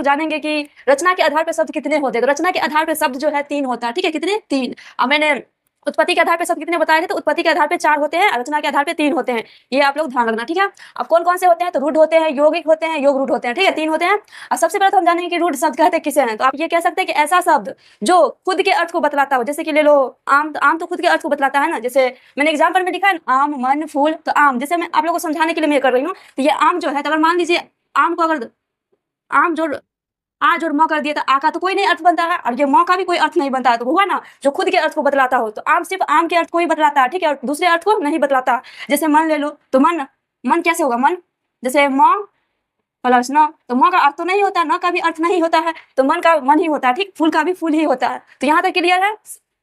जानेंगे कि रचना के आधार पे शब्द कितने होते हैं। तो रचना के आधार पे शब्द जो है 3 होता है, ठीक है? कितने? 3। अब मैंने उत्पत्ति के आधार पे शब्द कितने बताए थे, तो उत्पत्ति के आधार पे 4 होते हैं और रचना के आधार पे 3 होते हैं। ये आप लोग ध्यान रखना, ठीक है? अब कौन-कौन से होते हैं, तो रूढ़ होते हैं, यौगिक होते हैं, योग रूढ़ होते हैं, ठीक है? 3 होते हैं। और सबसे पहले तो हम जानेंगे कि रूढ़ शब्द कहते किसे हैं। तो आप ये कह सकते हैं कि ऐसा शब्द जो खुद के अर्थ को बतलाता हो, जैसे कि ले लो आम। तो आम तो खुद के अर्थ को बतलाता है ना, जैसे मैंने एग्जाम्पल में लिखा है आम, मन, फूल। तो आम जैसे मैं आप लोगों को समझाने के लिए मैं कर रही हूँ, तो ये आम जो है, तो अगर मान लीजिए आम को अगर आम जोड़ आज और म कर दिए तो आ का तो कोई नहीं अर्थ बनता है, और ये म का भी कोई अर्थ नहीं बनता है। तो हुआ ना, जो खुद के अर्थ को बतलाता हो। तो आम सिर्फ आम के अर्थ को ही बतलाता है, ठीक है? और दूसरे अर्थ को नहीं बतलाता। जैसे मन ले लो, तो मन मन कैसे होगा? मन जैसे म प्लस न, तो म का अर्थ तो नहीं होता, न का भी अर्थ नहीं होता है, तो मन का मन ही होता है, ठीक? फूल का भी फूल ही होता है। तो यहाँ तक क्लियर है?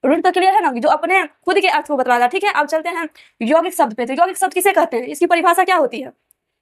रूढ़ तो क्लियर है ना, जो अपने खुद के अर्थ को बतलाता है, ठीक है? अब चलते हैं यौगिक शब्द पे। तो यौगिक शब्द किसे कहते हैं, इसकी परिभाषा क्या होती है?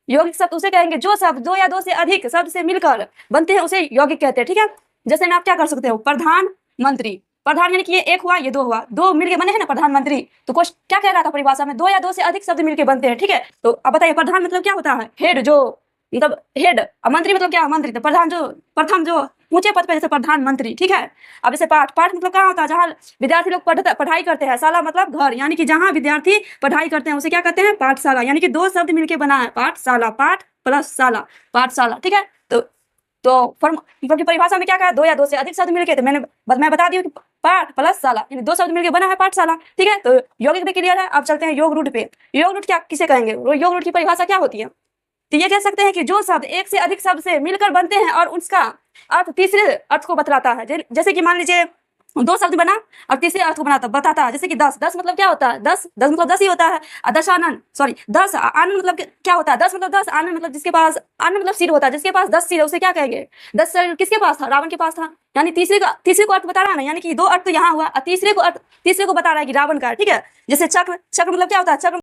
यौगिक शब्द उसे कहेंगे जो शब्द 2 या 2 से अधिक शब्द से मिलकर बनते हैं, उसे यौगिक कहते हैं, ठीक है? जैसे में आप क्या कर सकते हो, प्रधान मंत्री। प्रधान यानी कि ये एक हुआ, ये 2 हुआ, 2 मिलके बने हैं ना प्रधानमंत्री। तो कुछ क्या कह रहा था परिभाषा में, 2 या 2 से अधिक शब्द मिलके बनते हैं, ठीक है? तो अब बताइए प्रधान मतलब क्या होता है? हेड, जो मतलब हेड। और मंत्री मतलब क्या? मंत्री। तो प्रधान जो प्रथम जो ऊंचे पद पे, जैसे प्रधानमंत्री, ठीक है? अब जैसे पाठ, पाठ मतलब क्या होता है? जहाँ विद्यार्थी लोग पढ़ाई करते हैं। शाला मतलब घर, यानी कि जहाँ विद्यार्थी पढ़ाई करते हैं उसे क्या कहते हैं? पाठशाला। यानी कि 2 शब्द मिलके बना है पाठशाला, पाठ प्लस शाला, पाठशाला, ठीक है? तो फॉर्म की परिभाषा में क्या कहा? 2 या 2 से अधिक शब्द मिलके। तो मैं बता दी हूँ कि पाठ प्लस शाला यानी 2 शब्द मिलके बना है पाठशाला, ठीक है? तो यौगिक भी क्लियर है। अब चलते हैं योग रूढ़ पे। योग रूढ़ क्या किसे कहेंगे? योग रूढ़ की परिभाषा क्या होती है? तो ये कह सकते हैं कि जो शब्द एक से अधिक शब्द से मिलकर बनते हैं और उसका अर्थ तीसरे अर्थ को बतलाता है। जैसे कि मान लीजिए 2 शब्द बना और तीसरे अर्थ को बताता है। जैसे कि 10, 10 मतलब क्या होता है? 10 मतलब 10 ही होता है। और 10 आनंद मतलब क्या होता है? 10 मतलब 10, आनंद मतलब जिसके पास, आनंद मतलब सिर होता है, जिसके पास 10 सिर है उसे क्या कहेंगे? 10 सिर किसके पास था? रावण के पास था। यानी तीसरे को अर्थ बता रहा है ना, यानी कि 2 अर्थ तो यहाँ हुआ और तीसरे को बता रहा है कि रावण का, ठीक है? जैसे चक्र, चक्र मतलब क्या होता है? चक्र